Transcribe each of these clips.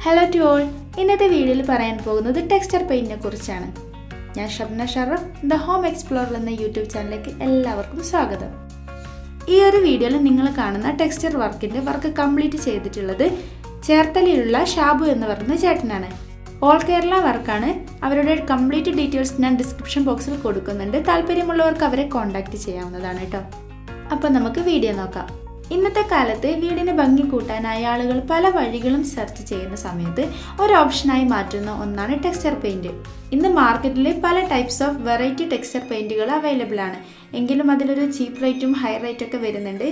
Hello to all. ഇന്നത്തെ വീഡിയോയിൽ പറയാൻ പോകുന്നത് ടെക്സ്ചർ പെയിന്റിനെ കുറിച്ചാണ്. ഞാൻ Shabna Sharaf, the home explorer എന്ന യൂട്യൂബ് ചാനലിലേക്ക് എല്ലാവർക്കും സ്വാഗതം. ഈ ഒരു വീഡിയോയിൽ നിങ്ങൾ കാണുന്ന ടെക്സ്ചർ വർക്ക് കംപ്ലീറ്റ് ചെയ്തിട്ടുള്ളത് ചേർത്തലയിലുള്ള ഷാബു എന്ന് പറയുന്ന ചേട്ടനാണ്. ഓൾ കേരള വർക്കാണ്. അവരുടെ കംപ്ലീറ്റ് ഡീറ്റെയിൽസ് ഞാൻ ഡിസ്ക്രിപ്ഷൻ ബോക്സിൽ കൊടുക്കുന്നുണ്ട്. താല്പര്യമുള്ളവർക്ക് അവരെ കോൺടാക്റ്റ് ചെയ്യാവുന്നതാണ് കേട്ടോ. അപ്പോൾ നമുക്ക് വീഡിയോ നോക്കാം. ഇന്നത്തെ കാലത്ത് വീടിന് ഭംഗി കൂട്ടാനായി ആളുകൾ പല വഴികളും സെർച്ച് ചെയ്യുന്ന സമയത്ത് ഒരു ഓപ്ഷനായി മാറ്റുന്ന ഒന്നാണ് ടെക്സ്ചർ പെയിൻറ്. ഇന്ന് മാർക്കറ്റിൽ പല ടൈപ്സ് ഓഫ് വെറൈറ്റി ടെക്സ്ചർ പെയിൻറ്റുകൾ അവൈലബിൾ ആണ്. എങ്കിലും അതിലൊരു ചീപ്പ് റേറ്റും ഹൈ റേറ്റൊക്കെ വരുന്നുണ്ട്.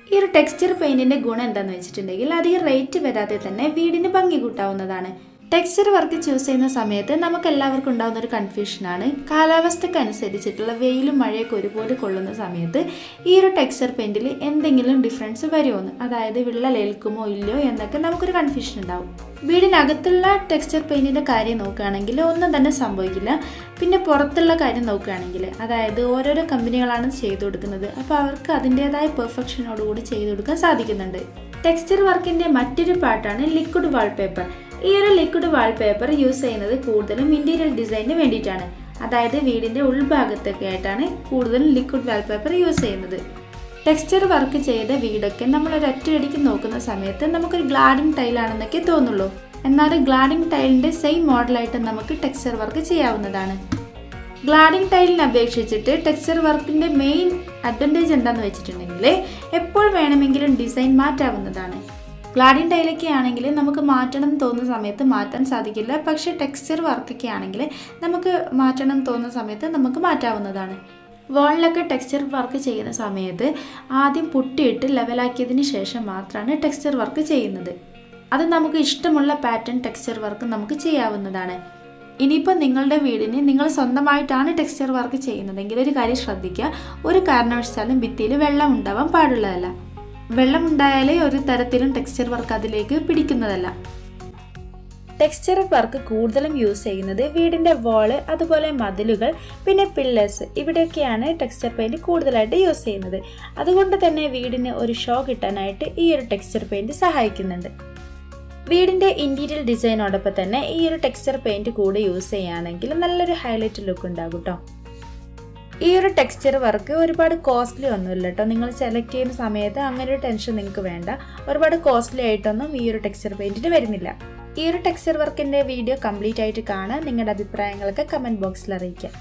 ഈ ഒരു ടെക്സ്ചർ പെയിൻറ്റിൻ്റെ ഗുണം എന്താണെന്ന് വെച്ചിട്ടുണ്ടെങ്കിൽ അധികം റേറ്റ് വരാതെ തന്നെ വീടിന് ഭംഗി കൂട്ടാവുന്നതാണ്. ടെക്സ്ചർ വർക്ക് ചൂസ് ചെയ്യുന്ന സമയത്ത് നമുക്ക് എല്ലാവർക്കും ഉണ്ടാകുന്ന ഒരു കൺഫ്യൂഷനാണ്, കാലാവസ്ഥയ്ക്ക് അനുസരിച്ചിട്ടുള്ള വെയിലും മഴയൊക്കെ ഒരുപോലെ കൊള്ളുന്ന സമയത്ത് ഈ ഒരു ടെക്സ്ചർ പെയിൻറ്റിൽ എന്തെങ്കിലും ഡിഫറൻസ് വരുമോയെന്ന്, അതായത് വിള്ളലേൽക്കുമോ ഇല്ലയോ എന്നൊക്കെ നമുക്കൊരു കൺഫ്യൂഷൻ ഉണ്ടാവും. വീടിനകത്തുള്ള ടെക്സ്ചർ പെയിൻറ്റിൻ്റെ കാര്യം നോക്കുകയാണെങ്കിൽ ഒന്നും തന്നെ സംഭവിക്കില്ല. പിന്നെ പുറത്തുള്ള കാര്യം നോക്കുകയാണെങ്കിൽ, അതായത് ഓരോരോ കമ്പനികളാണ് ചെയ്തു കൊടുക്കുന്നത്, അപ്പോൾ അവർക്ക് അതിൻ്റേതായ പെർഫെക്ഷനോടുകൂടി ചെയ്തു കൊടുക്കാൻ സാധിക്കുന്നുണ്ട്. ടെക്സ്ചർ വർക്കിൻ്റെ മറ്റൊരു പാർട്ടാണ് ലിക്വിഡ് വാൾപേപ്പർ. ഈ ഒരു ലിക്വിഡ് വാൾപേപ്പർ യൂസ് ചെയ്യുന്നത് കൂടുതലും ഇൻറ്റീരിയർ ഡിസൈനിന് വേണ്ടിയിട്ടാണ്. അതായത് വീടിൻ്റെ ഉൾഭാഗത്തൊക്കെ ആയിട്ടാണ് കൂടുതലും ലിക്വിഡ് വാൾപേപ്പർ യൂസ് ചെയ്യുന്നത്. ടെക്സ്ചർ വർക്ക് ചെയ്ത വീടൊക്കെ നമ്മളൊരു ഒറ്റയടിക്ക് നോക്കുന്ന സമയത്ത് നമുക്കൊരു ഗ്ലാഡിംഗ് ടൈലാണെന്നൊക്കെ തോന്നുള്ളൂ. എന്നാൽ ഗ്ലാഡിംഗ് ടൈലിൻ്റെ സെയിം മോഡലായിട്ട് നമുക്ക് ടെക്സ്ചർ വർക്ക് ചെയ്യാവുന്നതാണ്. ഗ്ലാഡിംഗ് ടൈലിനെ അപേക്ഷിച്ചിട്ട് ടെക്സ്ചർ വർക്കിൻ്റെ മെയിൻ അഡ്വാൻറ്റേജ് എന്താണെന്ന് വെച്ചിട്ടുണ്ടെങ്കിൽ എപ്പോൾ വേണമെങ്കിലും ഡിസൈൻ മാറ്റാവുന്നതാണ്. ഗ്ലാഡിംഗ് ടൈലൊക്കെ ആണെങ്കിൽ നമുക്ക് മാറ്റണം തോന്നുന്ന സമയത്ത് മാറ്റാൻ സാധിക്കില്ല. പക്ഷേ ടെക്സ്ചർ വർക്കൊക്കെ ആണെങ്കിൽ നമുക്ക് മാറ്റണം തോന്നുന്ന സമയത്ത് നമുക്ക് മാറ്റാവുന്നതാണ്. വാളിലൊക്കെ ടെക്സ്ചർ വർക്ക് ചെയ്യുന്ന സമയത്ത് ആദ്യം പുട്ടിയിട്ട് ലെവലാക്കിയതിന് ശേഷം മാത്രമാണ് ടെക്സ്ചർ വർക്ക് ചെയ്യുന്നത്. അത് നമുക്ക് ഇഷ്ടമുള്ള പാറ്റേൺ ടെക്സ്ചർ വർക്ക് നമുക്ക് ചെയ്യാവുന്നതാണ്. ഇനിയിപ്പോൾ നിങ്ങളുടെ വീടിന് നിങ്ങൾ സ്വന്തമായിട്ടാണ് ടെക്സ്ചർ വർക്ക് ചെയ്യുന്നതെങ്കിൽ ഒരു കാര്യം ശ്രദ്ധിക്കുക, ഒരു കാരണവശാലും ഭിത്തിയിൽ വെള്ളം ഉണ്ടാവാൻ പാടുള്ളതല്ല. വെള്ളം ഉണ്ടായാലേ ഒരു തരത്തിലും ടെക്സ്ചർ വർക്ക് അതിലേക്ക് പിടിക്കുന്നതല്ല. ടെക്സ്ചർ വർക്ക് കൂടുതലും യൂസ് ചെയ്യുന്നത് വീടിൻ്റെ വാള്, അതുപോലെ മതിലുകൾ, പിന്നെ പില്ലേഴ്സ്, ഇവിടെയൊക്കെയാണ് ടെക്സ്ചർ പെയിൻറ് കൂടുതലായിട്ട് യൂസ് ചെയ്യുന്നത്. അതുകൊണ്ട് തന്നെ വീടിന് ഒരു ഷോ കിട്ടാനായിട്ട് ഈ ഒരു ടെക്സ്ചർ പെയിൻറ് സഹായിക്കുന്നുണ്ട്. വീടിൻ്റെ ഇൻറ്റീരിയർ ഡിസൈനോടൊപ്പം തന്നെ ഈ ഒരു ടെക്സ്ചർ പെയിൻറ് കൂടെ യൂസ് ചെയ്യുകയാണെങ്കിൽ നല്ലൊരു ഹൈലൈറ്റ് ലുക്ക് ഉണ്ടാകും കേട്ടോ. ഈ ഒരു ടെക്സ്ചർ വർക്ക് ഒരുപാട് കോസ്റ്റ്ലി ഒന്നുമില്ല കേട്ടോ. നിങ്ങൾ സെലക്ട് ചെയ്യുന്ന സമയത്ത് അങ്ങനെ ഒരു ടെൻഷൻ നിങ്ങൾക്ക് വേണ്ട. ഒരുപാട് കോസ്റ്റ്ലി ആയിട്ടൊന്നും ഈ ഒരു ടെക്സ്ചർ പെയിൻറ്റിന് വരുന്നില്ല. ഈ ഒരു ടെക്സ്ചർ വർക്കിൻ്റെ വീഡിയോ കംപ്ലീറ്റ് ആയിട്ട് കാണാൻ നിങ്ങളുടെ അഭിപ്രായങ്ങളൊക്കെ കമൻറ്റ് ബോക്സിൽ അറിയിക്കാം.